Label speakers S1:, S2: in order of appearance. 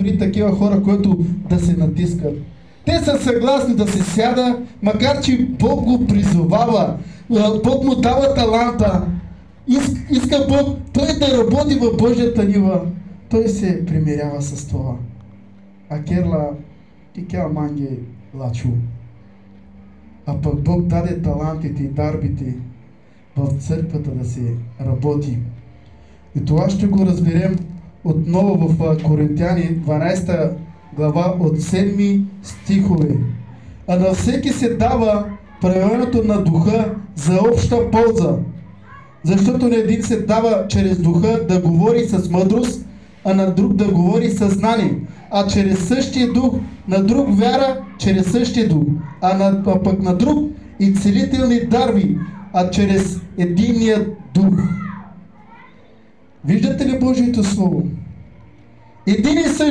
S1: дори такива хора, които да се натискат. Те са съгласни да се сяда, макар че Бог го призовава, Бог му дава таланта. Иска Бог той да работи в Божията нива. Той се примирява с това. А керла и кя манги лачу. А пък Бог даде талантите и дарбите в църквата да се работи. И това ще го разберем отново в Коринтяни 12 глава от 7 стихове. А на всеки се дава проявяването на духа за обща полза. Защото на един се дава чрез духа да говори с мъдрост, а на друг да говори с знание. А чрез същия дух, на друг вяра, чрез същия дух. А пък на друг и целителни дарби, а чрез единия дух. Виждате ли Божието Слово? Един и същ